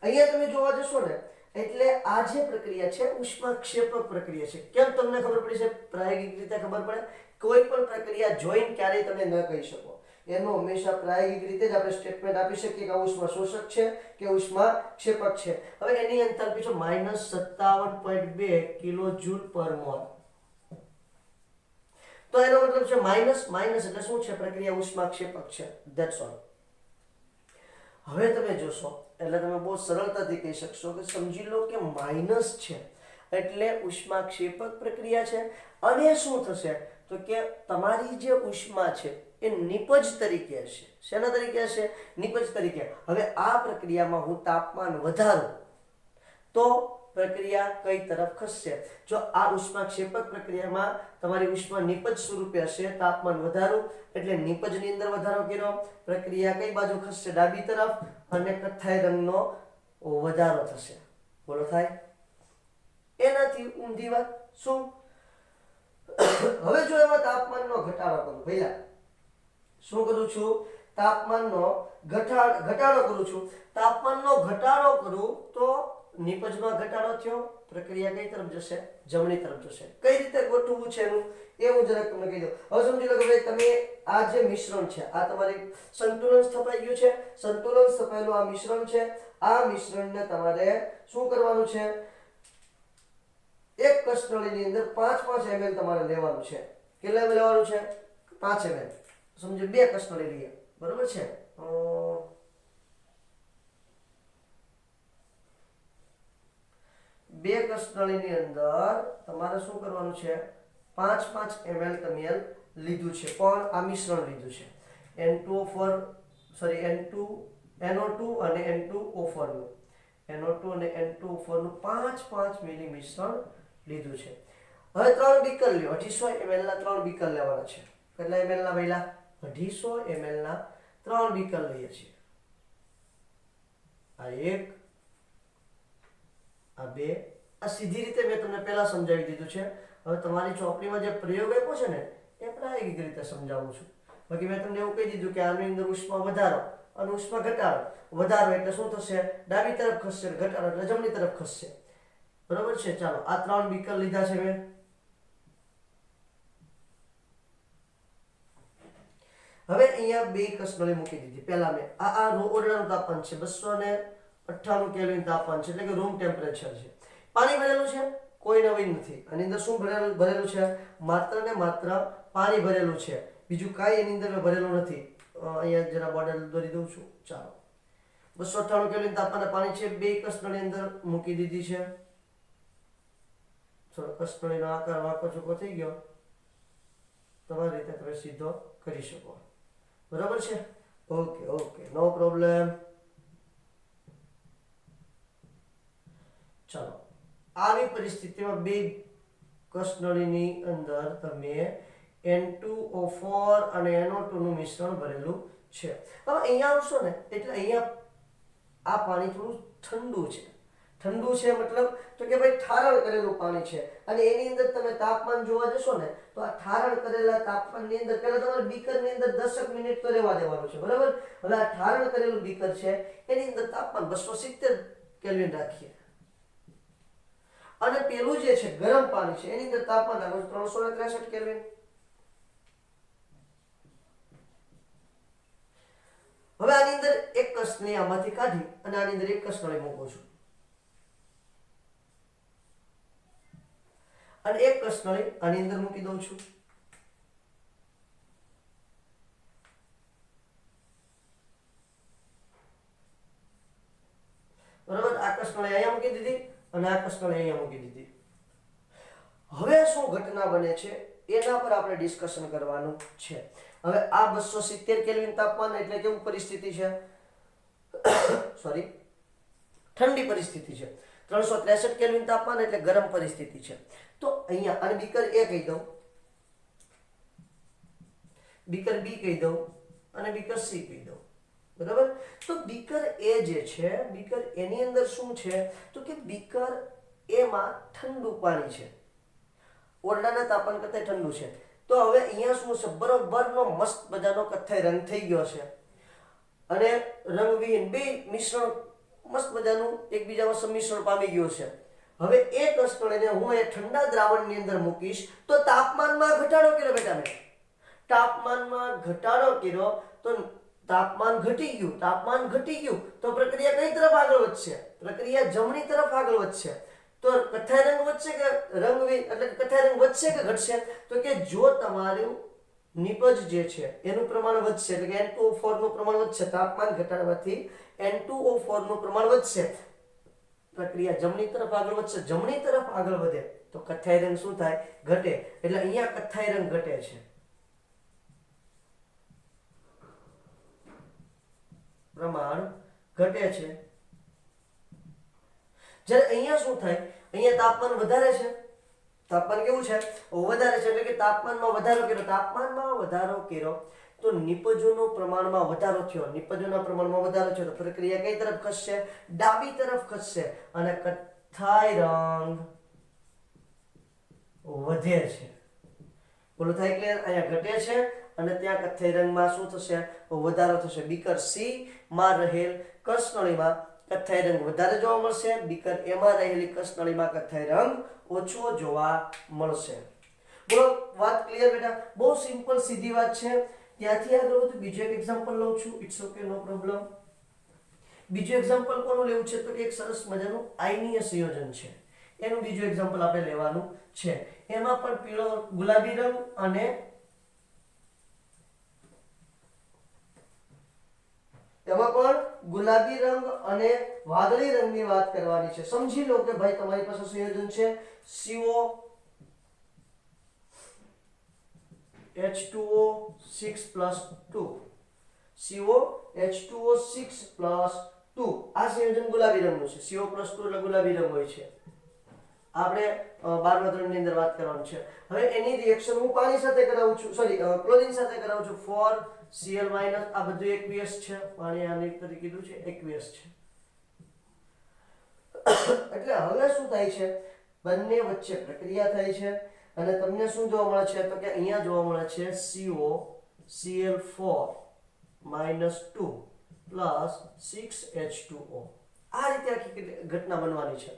અહીંયા તમે જોવા જશો ને એટલે આ જે પ્રક્રિયા છે ઉષ્માક્ષેપક પ્રક્રિયા છે. કેમ તમને ખબર પડી છે? પ્રાયોગિક રીતે ખબર પડે. કોઈ પણ પ્રક્રિયા જોઈને ક્યારેય તમે ન કહી શકો. એનો હંમેશા પ્રાયોગિક રીતે જ આપણે સ્ટેટમેન્ટ આપી શકીએ કે આ ઉષ્મા શોષક છે કે ઉષ્માક્ષેપક છે. હવે એની એન્થાલ્પી છે -57.2 કિલોજૂલ પર મોલ. તો એનો મતલબ છે માઇનસ માઇનસ એટલે શું છે? પ્રક્રિયા ઉષ્માક્ષેપક છે. That's all. હવે તમે જોશો એટલે તમે બહુ સરળતાથી કહી શકશો કે સમજી લો કે માઇનસ છે એટલે ઉષ્માક્ષેપક પ્રક્રિયા છે. અને શું થશે? તો કે તમારી જે ઉષ્મા છે એ નિપજ તરીકે હશે. શેના તરીકે હશે? નિપજ તરીકે. હવે આ પ્રક્રિયામાં હું તાપમાન વધારું તો પ્રક્રિયા કઈ તરફ ખસશે? જો આ ઉષ્માક્ષેપક પ્રક્રિયામાં તમારી ઉષ્મા નિપજ સ્વરૂપે હશે, તાપમાન વધારું એટલે નિપજની અંદર વધારો કર્યો, પ્રક્રિયા કઈ બાજુ ખસશે? ડાબી તરફ અને કથ્થાઈ રંગનો વધારો થશે. બોલો થાય? એનાથી ઊંધી વાત શું? હવે જો એમાં તાપમાનનો ઘટાડો કરું, પહેલા શું કરું છું? તાપમાનનો ઘટાડો કરું છું. તાપમાનનો ઘટાડો કરું તો નિપજમાં ઘટાડો થયો, પ્રક્રિયા કઈ તરફ જશે? જમણી તરફ જશે. કઈ રીતે ગોઠવવું છે એનું એ હું જરાક તમને કહી દઉં. હવે સમજી લો કે ભાઈ તમે આ જે મિશ્રણ છે આ તમારી સંતુલન સ્થપાઈ ગયું છે. સંતુલન સ્થપાયેલું આ મિશ્રણ છે. આ મિશ્રણને તમારે શું કરવાનું છે? એક કસનળીની અંદર 5-5 ml તમારે લેવાનું છે. કેટલા ml લેવાનું છે? 5 ml. સમજો 2 કસનળી લઈએ. બરોબર છે? 2 કસનળીની અંદર તમારે શું કરવાનું છે? 5-5 ml તમે લીધું છે. પણ આ મિશ્રણ લીધું છે NO2 અને N2O4 નું. NO2 અને N2O4 નું 5-5 મિલી મિશ્રણ લીધું છે. હવે 3 બીકર લ્યો, 250 ml ના 3 બીકર લેવાના છે. કેટલા ml ના ભઈલા? 250 ml ના 3 બીકર લઈએ છીએ. આ 1, આ 2, આ સીધી રીતે મેં તમને પહેલા સમજાવી દીધું છે. હવે તમારી ચોપડીમાં જે પ્રયોગ આપ્યો છે ને એ પ્રાયોગિક રીતે સમજાવું છું. બાકી મેં તમને એવું કહી દીધું કે આની અંદર ઉષ્મા વધારો અને ઉષ્મા ઘટાડો. વધારો એટલે શું થશે? ડાબી તરફ ખસશે, ઘટાડો એટલે જમણી તરફ ખસશે. બરોબર છે? ચાલો આ 3 બીકર લીધા છે મેં. હવે અહીંયા 2 કસનળી મૂકી દીધી. પહેલા મેં આ ઓરડાનું તાપમાન છે 298 કેલ્વિન તાપમાન છે, એટલે કે રૂમ ટેમ્પરેચર છે. પાણી ભરેલું છે, કોઈ નવીન નથી. આની અંદર શું ભરેલું છે? માત્ર ને માત્ર પાણી ભરેલું છે, બીજું કાંઈ એની અંદર ભરેલું નથી. અહીંયા જરા બોર્ડર દોરી દઉં છું. ચાલો 298 કેલ્વિન તાપમાને પાણી છે, 2 કસનળી અંદર મૂકી દીધી છે. ચલો કસનળીનો આકાર વાંકો ચોખ્ખો થઈ ગયો. તમારી રીતે તમે સીધો કરી શકો. બરાબર છે? Okay okay, no problem. ચાલો આવી પરિસ્થિતિમાં 2 કસનળીની અંદર તમે N2O4 અને NO2 નું મિશ્રણ ભરેલું છે. હવે અહીંયા આવશો ને એટલે અહીંયા આ પાણી થોડું ઠંડુ છે. ઠંડુ છે મતલબ તો કે ભાઈ ઠારણ કરેલું પાણી છે, અને એની અંદર તમે તાપમાન જોવા જશો ને તો આ ઠારણ કરેલા તાપમાનની અંદર પહેલા તમારે બીકરની અંદર 10 મિનિટ તો રહેવા દેવાનું છે. બરાબર? હવે આ ઠારણ કરેલું બીકર છે એની અંદર તાપમાન 270 કેલ્વિન રાખીએ, અને પેલું જે છે ગરમ પાણી છે એની અંદર તાપમાન રાખો 363 કેલ્વિન. હવે આની અંદર એક કસનળી આમાંથી કાઢી અને આની અંદર એક કસનળી મૂકું છું, અને એક કસનળી આની અંદર મૂકી દઉં છું. બરાબર? આ કસનળી અહીંયા મૂકી દીધી અને આ કસનળી અહીંયા મૂકી દીધી. હવે શું ઘટના બને છે એના પર આપણે ડિસ્કશન કરવાનું છે. હવે આ 270 કેલ્વિન તાપમાન એટલે કેવું પરિસ્થિતિ છે? સોરી, ઠંડી પરિસ્થિતિ છે. 363 કેલ્વિન તાપમાન એટલે ગરમ પરિસ્થિતિ છે. તો અહીંયા અને બીકર A કહી દઉં, બીકર B કહી દઉં અને બીકર C કહી દઉં. બરાબર? તો બીકર A જે છે, બીકર A ની અંદર શું છે તો કે બીકર A માં ઠંડુ પાણી છે, ઓરડાના તાપમાન કરતાં ઠંડુ છે. તો હવે અહીંયા શું છે? બરોબરનો મસ્ત મજાનો કથ્થાઈ રંગ થઈ ગયો છે, અને રંગવિહીન બે મિશ્રણ મસ્ત મજાનું એકબીજામાં સંમિશ્રણ પામી ગયું છે. હવે એક કસનળીને હું એ ઠંડા દ્રાવણની અંદર મૂકીશ તો તાપમાનમાં ઘટાડો કર્યો બેટા મેં. તાપમાનમાં ઘટાડો કર્યો તો તાપમાન ઘટી ગયું. તાપમાન ઘટી ગયું તો પ્રક્રિયા કઈ તરફ આગળ વધશે? પ્રક્રિયા જમણી તરફ આગળ વધશે. તો કથ્થાઈ રંગ વધશે કે રંગવિહીન એટલે કથ્થાઈ રંગ વધશે કે ઘટશે? તો કે જો તમારું નિપજ જે છે એનું પ્રમાણ વધશે એટલે કે N2O4 નું પ્રમાણ વધશે, તાપમાન ઘટાડવાથી N2O4 નું પ્રમાણ વધશે, પ્રક્રિયા જમણી તરફ આગળ વધશે. જમણી તરફ આગળ વધે તો કથ્થાઈ રંગ શું થાય? ઘટે. એટલે અહીંયા કથ્થાઈ રંગ ઘટે છે, પ્રમાણ ઘટે છે. જ્યારે અહીંયા શું થાય? અહીંયા તાપમાન વધારે છે. તાપમાન કેવું છે? વધારે છે, એટલે કે તાપમાનમાં વધારો કર્યો. તાપમાનમાં વધારો કર્યો તો નિપજોનો પ્રમાણમાં વધારો થયો. નિપજોના પ્રમાણમાં વધારો થયો તો પ્રક્રિયા કઈ તરફ ખસશે? ડાબી તરફ ખસશે, અને કથ્થાઈ રંગ વધે છે. બોલો થાય ક્લિયર? અહીંયા ઘટે છે અને ત્યાં કથ્થાઈ રંગમાં શું થશે? વધારો થશે. બીકર C માં રહેલ કસનળીમાં કથ્થાઈ રંગ વધારે જોવા મળશે, બીકર A માં રહેલી કસનળીમાં કથ્થાઈ રંગ ઓછો જોવા મળશે. બોલો વાત ક્લિયર બેટા? બહુ સિમ્પલ સીધી વાત છે. ત્યાંથી આગળ વધુ બીજો એક એક્ઝામ્પલ લઉં છું. It's okay, no problem. બીજું એક્ઝામ્પલ કોનું લેવું છે તો એક સરસ મજાનું આયનીય સંયોજન છે, એનું બીજું એક્ઝામ્પલ આપણે લેવાનું છે. એમાં પણ પીળો ગુલાબી રંગ અને વાદળી રંગની વાત કરવાની છે. સમજી લો કે ભાઈ તમારી પાસે સંયોજન છે COH2O6+2, COH2O6+2. આ સંયોજન ગુલાબી રંગનું છે. CO+2 એટલે ગુલાબી રંગ હોય છે. આપણે 12મા ધોરણની અંદર વાત કરવાની છે. હવે એની રિએક્શન હું પાણી સાથે કરાવું છું, સોરી ક્લોરીન સાથે કરાવું છું. 4Cl- આ બધું એકવીએસ છે, પાણી આની તરીકે કીધું છે એકવીએસ છે. એટલે હવે શું થાય છે, બંને વચ્ચે પ્રક્રિયા થાય છે અને તમને શું જોવા મળે છે તો કે અહીંયા જોવા મળે છે COCl4 -2 + 6H2O. આ રીતે આખી ઘટના બનવાની છે.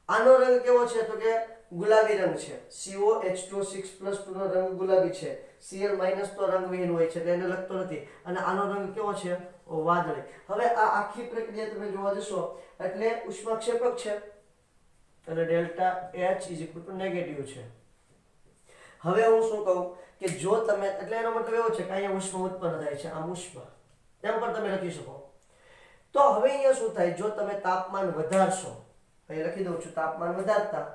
આનો રંગ કેવો છે તો કે ગુલાબી રંગ છે. COH2 6 + 2 નો રંગ ગુલાબી છે. Cl- તો રંગવિહીન હોય છે એટલે એને લગતો નથી. અને આનો રંગ કેવો છે, વાદળી. હવે આ આખી પ્રક્રિયા તમે જોવા જશો એટલે ઉષ્માક્ષેપક છે અને ડેલ્ટા H નેગેટિવ છે. હવે હું શું કહું કે જો તમે, એટલે એનો મતલબ એવો છે કે અહીંયા ઉષ્મા ઉત્પન્ન થાય છે, આમ ઉષ્મા એમ પણ તમે લખી શકો. તો હવે અહીંયા શું થાય, જો તમે તાપમાન વધારશો, અહીં લખી દઉં છું, તાપમાન વધારતા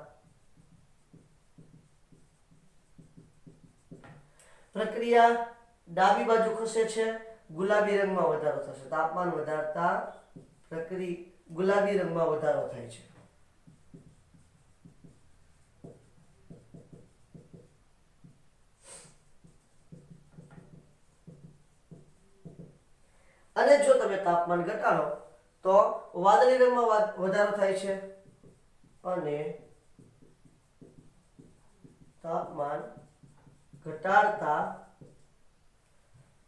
પ્રક્રિયા ડાબી બાજુ ખસે છે, ગુલાબી રંગમાં વધારો થશે. તાપમાન વધારતા પ્રક્રિયા ગુલાબી રંગમાં વધારો થાય છે. અને જો તમે તાપમાન ઘટાડો તો વાદળી રંગમાં વધારો થાય છે અને તાપમાન ઘટાડતા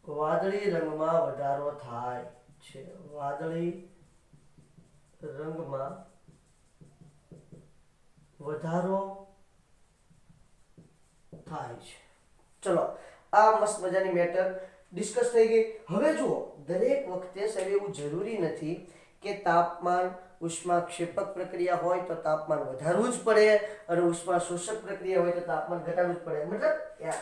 વાદળી રંગમાં વધારો થાય છે. વાદળી રંગમાં વધારો થાય છે. ચલો, આ મસ્ત મજાની મેટર ડિસ્કસ થઈ ગઈ. હવે જુઓ, દરેક વખતે સાહેબ એવું જરૂરી નથી કે તાપમાન ઉષ્માક્ષેપક પ્રક્રિયા હોય તો તાપમાન વધારવું જ પડે અને ઉષ્મા શોષક પ્રક્રિયા હોય તો તાપમાન ઘટાડવું જ પડે. મતલબ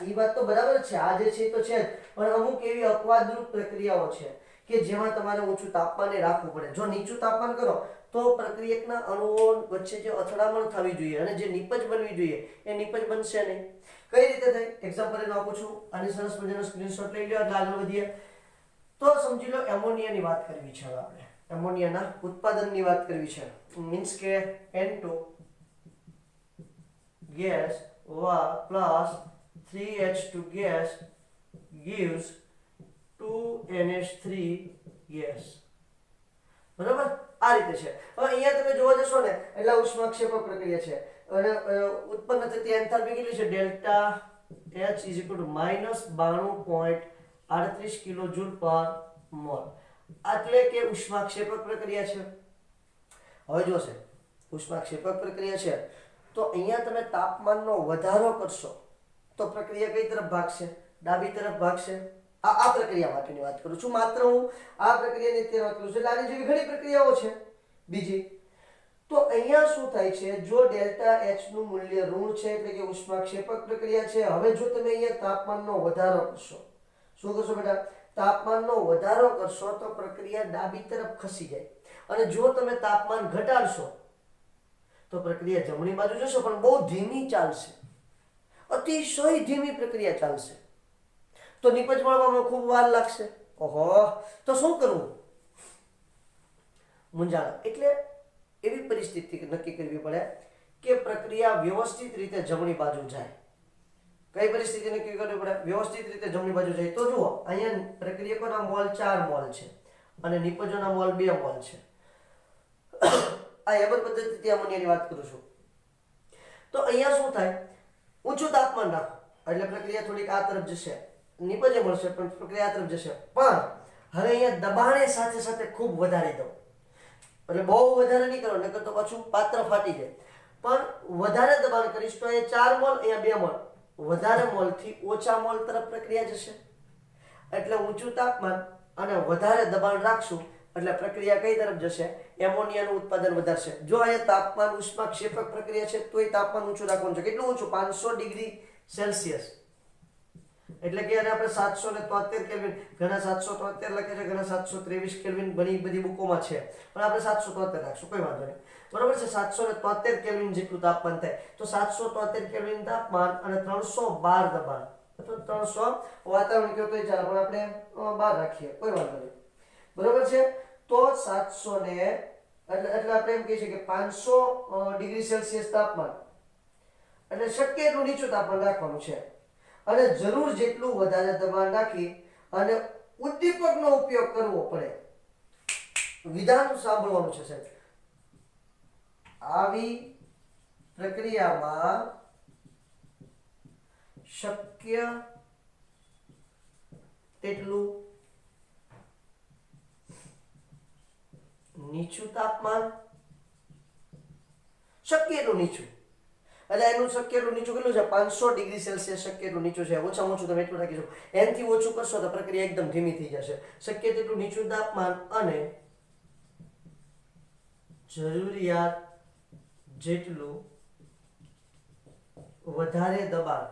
એ વાત તો બરાબર છે, આ જે છે તો છે જ, પણ અમુક એવી અપવાદરૂપ પ્રક્રિયાઓ છે કે જેમાં તમારે ઊંચું તાપમાને રાખવું પડે. જો નીચું તાપમાન કરો તો પ્રક્રિયકના અણુઓ વચ્ચે જે અથડામણ થવી જોઈએ અને જે નિપજ બનવી જોઈએ એ નિપજ બનશે નહીં. કઈ રીતે થાય, એક્ઝામ્પલ એનું આપું છું. આની સરસ મજાનો સ્ક્રીનશોટ લઈ લો એટલે આગળ વધીએ. તો સમજી લો એમોનિયાની વાત કરવી છે. હવે આપણે એમોનિયાના ઉત્પાદનની વાત કરવી છે. મીન્સ કે N2 gas plus 3H2 gas gives 2NH3 gas. બરાબર, આ રીતે છે. હવે અહીંયા તમે જોવા જશો ને એટલે ઉષ્માક્ષેપક પ્રક્રિયા છે અને ઉત્પન્ન થતી એન્થાલ્પી કેટલી છે, ડેલ્ટા H -92.38 kJ/mol. એટલે કે ઉષ્માક્ષેપક પ્રક્રિયા છે. હવે જોશે, ઉષ્માક્ષેપક પ્રક્રિયા છે તો અહીંયા તમે તાપમાનનો વધારો કરશો તો પ્રક્રિયા કઈ તરફ ભાગશે, ડાબી તરફ ભાગશે. આ પ્રક્રિયા માટેની વાત કરું છું, માત્ર હું આ પ્રક્રિયાની અત્યારે વાત કરું છું. એટલે આની જેવી ઘણી પ્રક્રિયાઓ છે બીજી. તો અહીંયા શું થાય છે, જો ડેલ્ટા H નું મૂલ્ય ઋણ છે એટલે કે ઉષ્માક્ષેપક પ્રક્રિયા છે. હવે જો તમે અહીંયા તાપમાનનો વધારો કરશો, શું કરશો બેટા, તાપમાનનો વધારો કરશો તો પ્રક્રિયા ડાબી તરફ ખસી જાય. અને જો તમે તાપમાન ઘટાડશો તો પ્રક્રિયા જમણી બાજુ જશે, પણ બહુ ધીમી ચાલશે, અતિશય ધીમી પ્રક્રિયા ચાલશે. તો નિપજ મળવામાં ખૂબ વાર લાગશે. ઓહો, તો શું કરવું, મૂંઝાણ. એટલે એવી પરિસ્થિતિ નક્કી કરવી પડે કે પ્રક્રિયા વ્યવસ્થિત રીતે જમણી બાજુ જાય. કઈ પરિસ્થિતિ નક્કી કરવી પડે, વ્યવસ્થિત રીતે જમણી બાજુ જાય. તો જુઓ, અહીંયા પ્રક્રિયકોના મોલ 4 મોલ છે અને નિપજોના મોલ 2 મોલ છે. આ હેબર પદ્ધતિથી એમોનિયાની વાત કરું છું. તો અહીંયા શું થાય, ઊંચું તાપમાન રાખો એટલે પ્રક્રિયા થોડીક આ તરફ જશે, નિપજે મળશે પણ પ્રક્રિયા આ તરફ જશે. પણ હવે અહીંયા દબાણે સાથે સાથે ખૂબ વધારી દો, એટલે બહુ વધારે નહીં કરો નકર તો પાછું પાત્ર ફાટી જાય. પણ વધારે દબાણ કરીશ તો અહીંયા 4 મોલ, અહીંયા 2 મોલ, વધારે મોલથી ઓછા મોલ તરફ પ્રક્રિયા જશે. એટલે ઊંચું તાપમાન અને વધારે દબાણ રાખશું એટલે પ્રક્રિયા કઈ તરફ જશે, એમોનિયાનું ઉત્પાદન વધારશે. જો અહીંયા તાપમાન ઉષ્માક્ષેપક પ્રક્રિયા છે તોય તાપમાન ઊંચું રાખવાનું છે. કેટલું ઊંચું, 500 ડિગ્રી સેલ્સિયસ. એટલે કે એને આપણે 773 કેલ્વિન, ઘણા 773 લખે છે, ઘણા 723 કેલ્વિન, ઘણી બધી બુકોમાં છે, પણ આપણે 773 રાખશું, કોઈ વાંધો નહીં. બરોબર છે, 773 કેલ્વિન જેટલું તાપમાન થાય. તો 773 કેલ્વિન તાપમાન અને 312 દબાણ, અથવા 300 વાતાવરણ કયો તો ચાલે, પણ આપણે 12 રાખીએ, કોઈ વાંધો નહીં. બરોબર છે. તો 700 ને એટલે આપણે એમ કહીએ છીએ કે 500 ડિગ્રી સેલ્સિયસ તાપમાન એટલે શક્ય એટલું નીચું તાપમાન રાખવાનું છે અને જરૂર જેટલું વધારે દબાણ રાખી અને ઉદ્દીપકનો ઉપયોગ કરવો પડે. વિધાન સાંભળવાનું છે સાહેબ. આવી પ્રક્રિયામાં શક્ય તેટલું નીચું તાપમાન, શક્ય એટલું નીચું એટલે એનું શક્ય એટલું નીચું કેટલું છે? 500 ડિગ્રી સેલ્સિયસ શક્ય એટલું નીચું છે. ઓછામાં ઓછું તમે એટલું રાખીશું. એનાથી ઓછું કરશો તો પ્રક્રિયા એકદમ ધીમી થઈ જશે. શક્ય તેટલું નીચું તાપમાન અને જરૂરિયાત જેટલું વધારે દબાણ.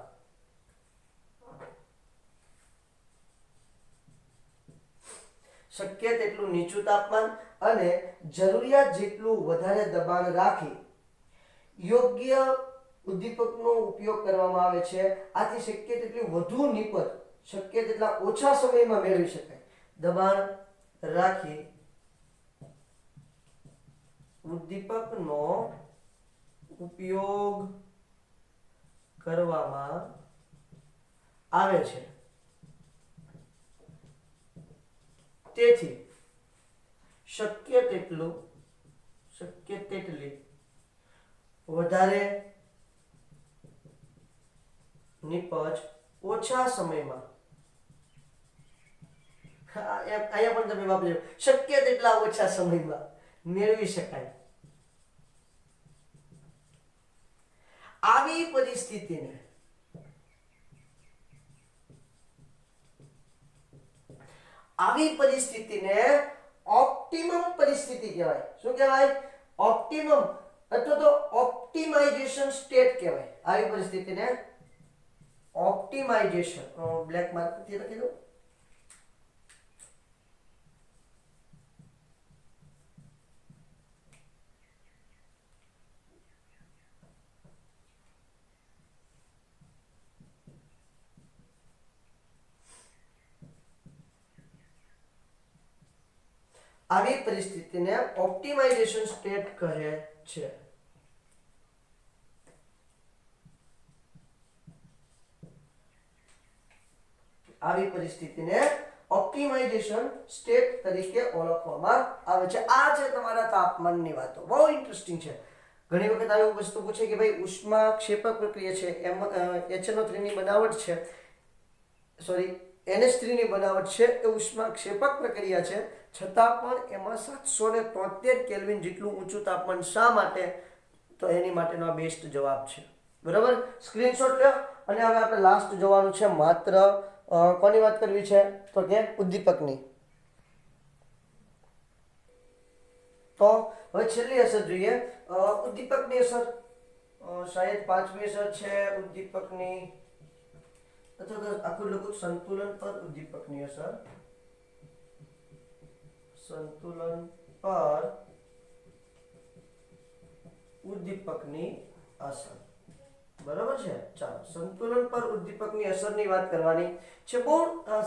શક્ય તેટલું નીચું તાપમાન અને જરૂરિયાત જેટલું વધારે દબાણ રાખી યોગ્ય ઉદ્દીપકનો ઉપયોગ કરવામાં આવે છે. આથી શક્ય તેટલી વધુ નિપજ શક્ય તેટલા ઓછા સમયમાં મેળવી શકાય. દબાણ રાખી ઉદ્દીપકનો ઉપયોગ કરવામાં આવે છે. તેથી શક્ય તેટલી વધારે નિપજ ઓછા સમયમાં, અહીંયા પણ તમે વાપરજો, શક્ય તેટલા ઓછા સમયમાં મેળવી શકાય. આવી પરિસ્થિતિને ઓપ્ટિમમ પરિસ્થિતિ કહેવાય. શું કહેવાય? ઓપ્ટિમમ અથવા તો ઓપ્ટિમાઇઝેશન સ્ટેટ કહેવાય. આવી પરિસ્થિતિને ઓપ્ટિમાઇઝેશન, બ્લેક માર્ક થી લખી દો. આવી પરિસ્થિતિને ઓપ્ટિમાઇઝેશન સ્ટેટ કહે છે. આવી પરિસ્થિતિને ઓપ્ટિમાઇઝેશન સ્ટેટ તરીકે ઓળખવામાં આવે છે. આ છે તમારા તાપમાનની વાતો. બહુ ઇન્ટરેસ્ટિંગ છે. ઘણી વખત આવી વસ્તુ પૂછે કે ભાઈ ઉષ્માક્ષેપક પ્રક્રિયા છે, HNO3 ની બનાવટ છે, સોરી NH3 ની બનાવટ છે, એ ઉષ્માક્ષેપક પ્રક્રિયા છે, છતાં પણ એમાં 773 કેલ્વિન જેટલું ઊંચું તાપમાન. શા માટે? તો એની માટેનો આ બેસ્ટ જવાબ છે. બરાબર, સ્ક્રીનશોટ લો. અને હવે આપણે લાસ્ટ જોવાનું છે. માત્ર કોની વાત કરવી છે? તો કે ઉદ્દીપકની. તો હવે છેલ્લી અસર જોઈએ. ઉદ્દીપકની અસર શાયદ 5મી અસર છે ઉદ્દીપકની, અથવા તો આખું લખું સંતુલન પર ઉદ્દીપકની અસર. સંતુલન પર ઉદ્દીપકની અસર. બરાબર છે? ચાલો, સંતુલન પર ઉદ્દીપકની અસરની વાત કરવાની છે. બહુ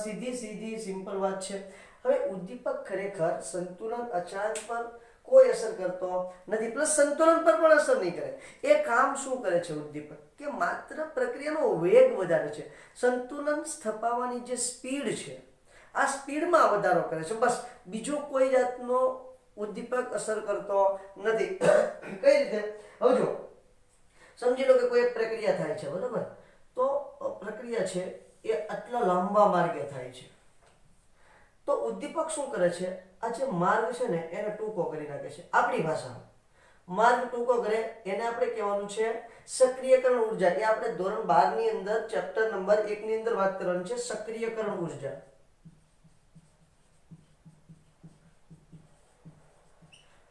સીધી સિમ્પલ વાત છે. હવે ઉદ્દીપક ખરેખર સંતુલન અચાનક પર કોઈ અસર કરતો નથી, પ્લસ સંતુલન પર પણ અસર નહીં કરે. એ કામ શું કરે છે ઉદ્દીપક? કે માત્ર પ્રક્રિયાનો વેગ વધારે છે. સંતુલન સ્થપાવવાની જે સ્પીડ છે, આ સ્પીડમાં વધારો કરે છે. બસ, બીજો કોઈ જાતનો ઉદ્દીપક અસર કરતો નથી. કઈ રીતે? હવે જો, સમજી લો કે કોઈ એક પ્રક્રિયા થાય છે, બરાબર? તો પ્રક્રિયા છે એ આટલા લાંબા માર્ગે થાય છે. તો ઉદ્દીપક શું કરે છે? આ જે માર્ગ છે ને એને ટૂંકો કરી નાખે છે. આપણી ભાષામાં માર્ગ ટૂંકો કરે એને આપણે કહેવાનું છે સક્રિયકરણ ઉર્જા. એ આપણે ધોરણ 12 ની અંદર ચેપ્ટર નંબર 1 ની અંદર વાત કરવાની છે, સક્રિયકરણ ઉર્જા.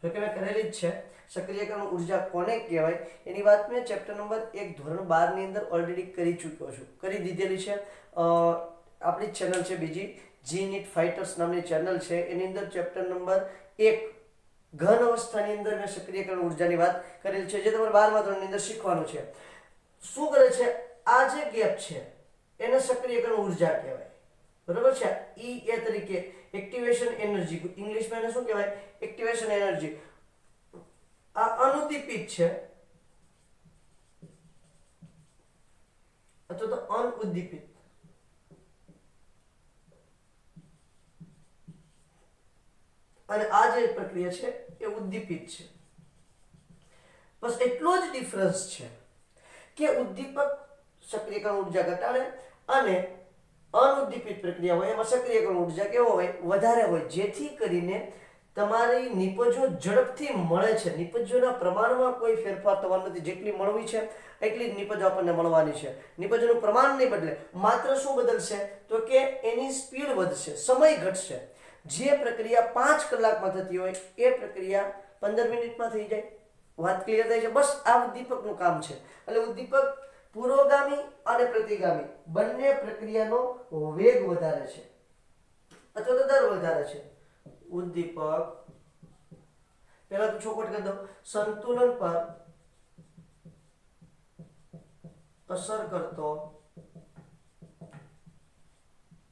મેં કરેલી જ છે. સક્રિયકરણ ઉર્જા કોને કહેવાય એની વાત મેં ચેપ્ટર નંબર 1 ધોરણ 12 ની અંદર ઓલરેડી કરી ચૂક્યો છું, કરી દીધેલી છે. આપણી ચેનલ છે બીજી, G-NEET ફાઇટર્સ નામની ચેનલ છે. એની અંદર ચેપ્ટર નંબર 1 ઘન અવસ્થાની અંદર મેં સક્રિયકરણ ઉર્જાની વાત કરેલી છે, જે તમારે 12મા ધોરણની અંદર શીખવાનું છે. શું કરે છે? આ જે ગેપ છે એને સક્રિયકરણ ઉર્જા કહેવાય. બરાબર છે? E તરીકે એક્ટિવેશન એનર્જી, ઇંગ્લિશમાં એને શું કહેવાય? Activation energy. આ અનુદીપિત છે, અનઉદ્દીપિત. અને આ જે પ્રક્રિયા છે એ ઉદ્દીપિત છે. બસ એટલો જ ડિફરન્સ છે કે ઉદ્દીપક સક્રિયકરણ ઉર્જા ઘટાડે અને અનુદ્દીપિત પ્રક્રિયા હોય એમાં સક્રિયકરણ ઉર્જા કેવો હોય, વધારે હોય, જેથી કરીને તમારી નિપજો ઝડપથી મળે છે. નિપજોના પ્રમાણમાં કોઈ ફેરફાર થવાનો નથી. જેટલી મળવી છે એટલી જ નિપજો આપણને મળવાની છે. નિપજોનું પ્રમાણ નહીં બદલે, માત્ર શું બદલશે તો કે એની સ્પીડ વધશે, સમય ઘટશે. જે પ્રક્રિયા 5 કલાકમાં થતી હોય એ પ્રક્રિયા 15 મિનિટમાં થઈ જાય. વાત ક્લિયર થાય છે? બસ આ ઉદ્દીપકનું કામ છે. એટલે ઉદ્દીપક પુરોગામી અને પ્રતિગામી બંને પ્રક્રિયાનો વેગ વધારે છે અથવા તો દર વધારે છે. ઉદ્દીપક, પહેલા તો ચોખવટ કરી દઉં, સંતુલન પર અસર કરતો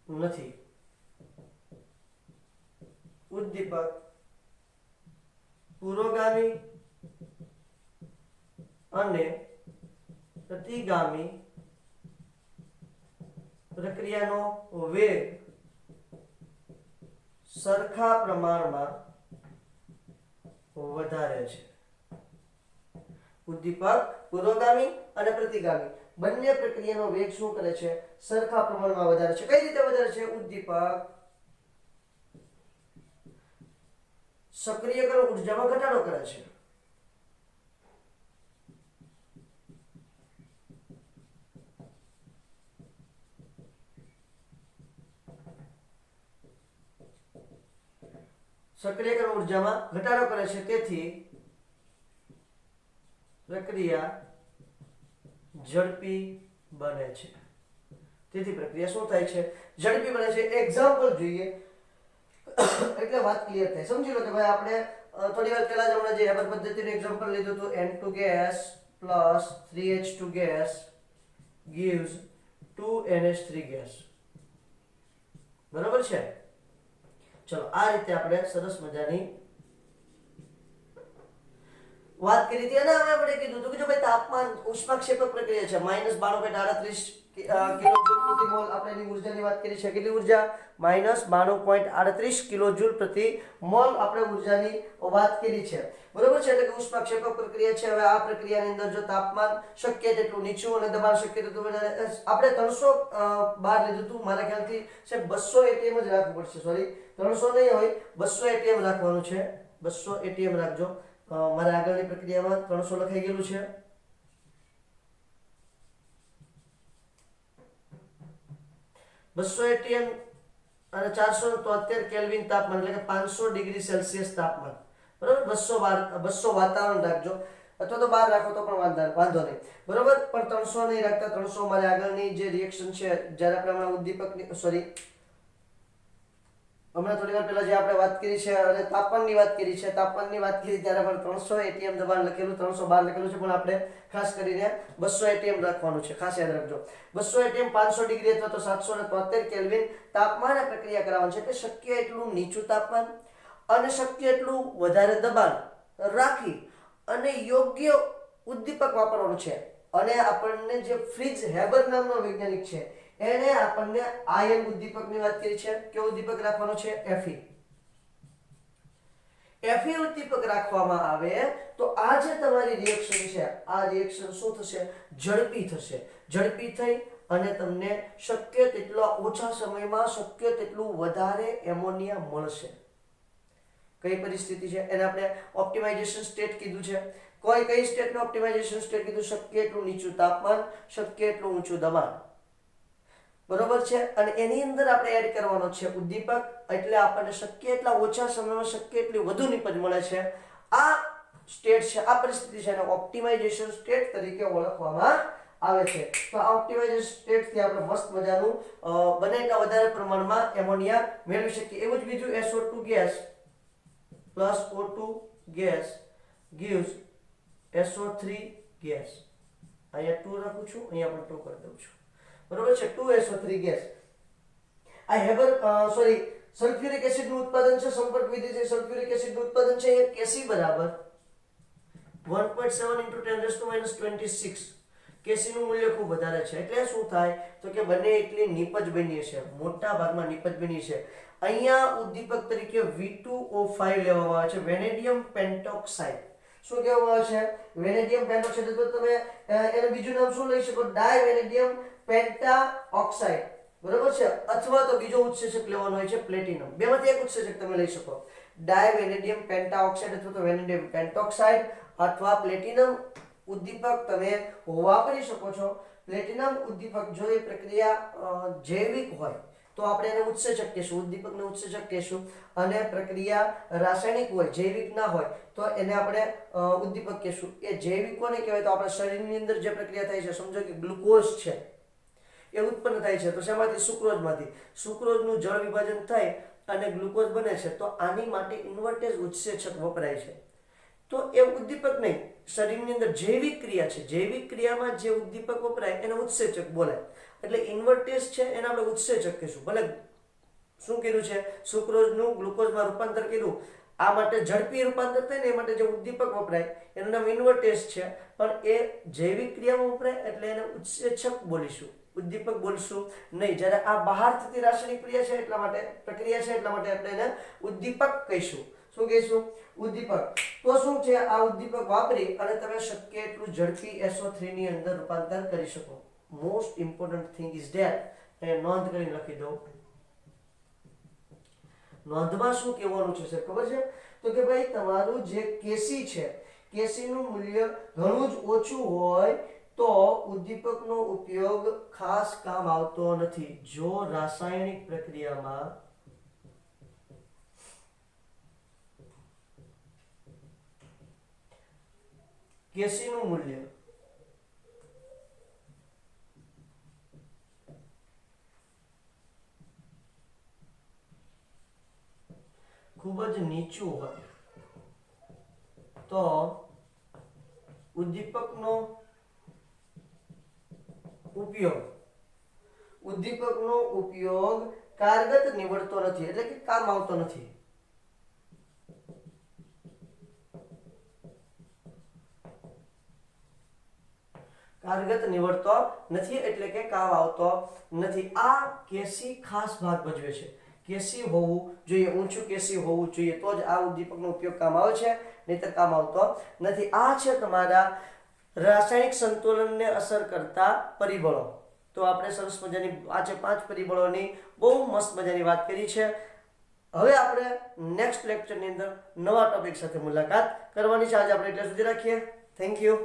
નથી. ઉદ્દીપક પુરોગામી અને પ્રતિગામી પ્રક્રિયાનો વેગ સરખા પ્રમાણમાં વધારે છે. ઉદ્દીપક પુરોગામી અને પ્રતિગામી બંને પ્રક્રિયાનો વેગ શું કરે છે? સરખા પ્રમાણમાં વધારે છે. કઈ રીતે વધારે છે? ઉદ્દીપક સક્રિયકરણ ઉર્જામાં ઘટાડો કરે છે. સક્રિયકરણ ઉર્જામાં ઘટાડો કરે છે, તેથી પ્રક્રિયા ઝડપી બને છે. તેથી પ્રક્રિયા શું થાય છે? ઝડપી બને છે. એક્ઝામ્પલ જોઈએ એટલે વાત ક્લિયર થાય. સમજી લો કે ભાઈ આપણે થોડી વાર પહેલા જ હમણાં જે હેબર પદ્ધતિનું એક્ઝામ્પલ લીધું હતું, N2 gas plus 3H2 gas gives 2NH3 gas. બરાબર છે? ચલો આ રીતે આપણે સરસ મજાની વાત કરી હતી. અને હવે આપણે કીધું હતું કે જો ભાઈ તાપમાન ઉષ્માક્ષેપક પ્રક્રિયા છે, -92.38 કિલોજૂલ પ્રતિ મોલ. આપણે એની ઉર્જાની વાત કરી છે. કેટલી ઉર્જા? -92.38 કિલોજૂલ પ્રતિ મોલ આપણે ઉર્જાની વાત કરી છે. બરોબર છે? એટલે કે ઉષ્માક્ષેપક પ્રક્રિયા છે. હવે આ પ્રક્રિયાની અંદર જો તાપમાન શક્ય તેટલું નીચું અને દબાણ શક્ય તેટલું વધારે, આપણે 300 બાર લીધું હતું મારા ખ્યાલથી છે. 200 એટીએમ જ રાખવું પડશે. સોરી, 300 નહીં હોય, 200 એટીએમ રાખવાનું છે. 200 એટીએમ રાખજો. મારા આગળની પ્રક્રિયામાં 300 લખાઈ ગયેલું છે. એટીએમ અને 473 કેલ્વિન તાપમાન એટલે કે 500 ડિગ્રી સેલ્સિયસ તાપમાન. બરાબર? 200 વાતાવરણ રાખજો, અથવા તો 12 રાખો તો પણ વાંધો નહીં. બરોબર? પણ 300 નહીં રાખતા. 300 મારે આગળની જે રિએક્શન છે, જ્યારે આપણે હમણાં ઉદ્દીપકની હમણાં થોડી વાર પહેલા જે આપણે વાત કરી છે અને તાપમાનની વાત કરી છે, ત્યારે પણ 300 એટીએમ દબાણ લખેલું, 300 બાર લખેલું છે, પણ આપણે ખાસ કરીને 200 એટીએમ રાખવાનું છે. ખાસ યાદ રાખજો. 200 એટીએમ 500 ડિગ્રી અથવા તો 773 કેલ્વિન તાપમાને પ્રક્રિયા કરાવવાની છે. એટલે શક્ય એટલું નીચું તાપમાન અને શક્ય એટલું વધારે દબાણ રાખી અને યોગ્ય ઉદ્દીપક વાપરવાનું છે. અને આપણને જે ફ્રિજ હેબર નામનો વૈજ્ઞાનિક છે, એને આપણને આયન ઉદ્દીપકની વાત કરી છે. કેવો ઉદ્દીપક રાખવાનો છે? Fe ઉદ્દીપક રાખવામાં આવે તો આ જે તમારી રિએક્શન છે, આ રિએક્શન શું થશે? ઝડપી થશે. ઝડપી થઈ અને તમને શક્ય તેટલા ઓછા સમયમાં શક્ય તેટલું વધારે એમોનિયા મળશે. કઈ પરિસ્થિતિ છે એને આપણે ઓપ્ટિમાઇઝેશન સ્ટેટ કીધું છે. કઈ સ્ટેટનું ઓપ્ટિમાઇઝેશન સ્ટેટ કીધું? શક્ય એટલું નીચું તાપમાન, શક્ય એટલું ઊંચું દબાણ. બરોબર છે? અને એની અંદર આપણે એડ કરવાનો છે ઉદ્દીપક, એટલે આપણને શક્ય એટલા ઓછા સમયમાં શક્ય એટલી વધુ નિપજ મળે છે. આ સ્ટેટ છે, આ પરિસ્થિતિ છે, એને ઓપ્ટિમાઇઝેશન સ્ટેટ તરીકે ઓળખવામાં આવે છે. તો આ ઓપ્ટિમાઇઝેશન સ્ટેટ થી આપણે મસ્ત મજાનું બને એટલા વધારે પ્રમાણમાં એમોનિયા મેળવી શકીએ. એવું જ બીજું SO2 gas plus O2 gas gives SO3 gas. અહીંયા 2 રાખું છું, અહીંયા પણ 2 કરી દઉં છું. બરોબર છે? 2SO3 gas. આ સલ્ફ્યુરિક એસિડ નું ઉત્પાદન છે. સંપર્ક વિધિ છે. સલ્ફ્યુરિક એસિડ નું ઉત્પાદન છે Kc બરાબર 1.7 × 10⁻26 કેસીનું મૂલ્ય ખૂબ વધારે છે એટલે શું થાય તો કે બંને એટલી નિપજ બની છે, મોટા ભાગમાં નિપજ બની છે. અહીંયા ઉદ્દીપક તરીકે V2O5 લેવામાં આવે છે, વેનેડિયમ પેન્ટોક્સાઇડ. શું કહેવામાં આવે છે? વેનેડિયમ પેન્ટોક્સાઇડ. તો તમે એનું બીજું નામ શું લઈ શકો? ડાયવેનેડિયમ પેન્ટાઓક્સાઇડ, બરોબર છે. અથવા તો બીજો ઉત્સેચક લેવાનો હોય છે પ્લેટિનમ. બેમાંથી એક ઉત્સેચક તમે લઈ શકો, ડાયવેનેડિયમ પેન્ટાઓક્સાઇડ અથવા તો વેનેડિયમ પેન્ટોક્સાઇડ અથવા પ્લેટિનમ ઉદ્દીપક તમે વાપરી શકો છો. પ્લેટિનમ ઉદ્દીપક જો એ પ્રક્રિયા જૈવિક હોય તો આપણે એને ઉત્સેચક કહેશું, ઉદ્દીપકને ઉત્સેચક કહેશું. અને પ્રક્રિયા રાસાયણિક હોય, જૈવિક ના હોય તો એને આપણે ઉદ્દીપક કહેશું. એ જૈવિક કોને કહેવાય? તો આપણા શરીરની અંદર જે પ્રક્રિયા થાય છે, સમજો કે ગ્લુકોઝ છે એ ઉત્પન્ન થાય છે, તો શેમાંથી? સુક્રોઝમાંથી. સુક્રોઝનું જળ વિભાજન થાય અને ગ્લુકોઝ બને છે, તો આની માટે ઇન્વર્ટેજ ઉત્સેચક વપરાય છે. તો એ ઉદ્દીપક નહીં, શરીરની અંદર જૈવિક ક્રિયા છે, જૈવિક ક્રિયામાં જે ઉદ્દીપક વપરાય એને ઉત્સેચક બોલાય. એટલે ઇન્વર્ટેજ છે એને આપણે ઉત્સેચક કહીશું. ભલે શું કર્યું છે? સુક્રોઝનું ગ્લુકોઝમાં રૂપાંતર કર્યું, આ માટે ઝડપી રૂપાંતર થાય ને એ માટે જે ઉદ્દીપક વપરાય એનું નામ ઇન્વર્ટેજ છે, પણ એ જૈવિક ક્રિયામાં વપરાય એટલે એને ઉત્સેચક બોલીશું, ઉદ્દીપક બોલશું નહીં. જ્યારે આ બહાર થતી રાસાયણિક ક્રિયા છે એટલા માટે, પ્રક્રિયા છે એટલા માટે આપણે એને ઉદ્દીપક કહીશું. શું કહીશું? ઉદ્દીપક. તો શું છે? આ ઉદ્દીપક વાપરી અને તમે શક્ય એટલું ઝડપી SO3 ની અંદર રૂપાંતર કરી શકો. Most important thing is that એ નોંધ કરીને લખી દો. નોંધમાં શું કહેવાનું છે સર ખબર છે? તો કે ભાઈ તમારું જે કેસી છે, કેસીનું મૂલ્ય ઘણું જ ઓછું હોય તો ઉદ્દીપકનો ઉપયોગ ખાસ કામ આવતો નથી. જો રાસાયણિક પ્રક્રિયામાં કેસીનું મૂલ્ય ખૂબ જ નીચું હોય તો ઉદ્દીપકનો ઉપયોગ કારગત નીવડતો નથી, એટલે કે કામ આવતો નથી. કારગત નીવડતો નથી એટલે કે કામ આવતો નથી. આ કેસી ખાસ ભાગ ભજવે છે. કેસી હોવું જોઈએ, ઊંચું કેસી હોવું જોઈએ, તો જ આ ઉદ્દીપકનો ઉપયોગ કામ આવે છે, નહીતર કામ આવતો નથી. આ છે તમારા રાસાયણિક સંતુલનને અસર કરતા પરિબળો. તો આપણે સરસ મજાની આ છે 5 પરિબળોની બહુ મસ્ત મજાની વાત કરી છે. હવે આપણે નેક્સ્ટ લેક્ચરની અંદર નવા ટોપિક સાથે મુલાકાત કરવાની છે. આજે આપણે એટલે સુધી રાખીએ. Thank you.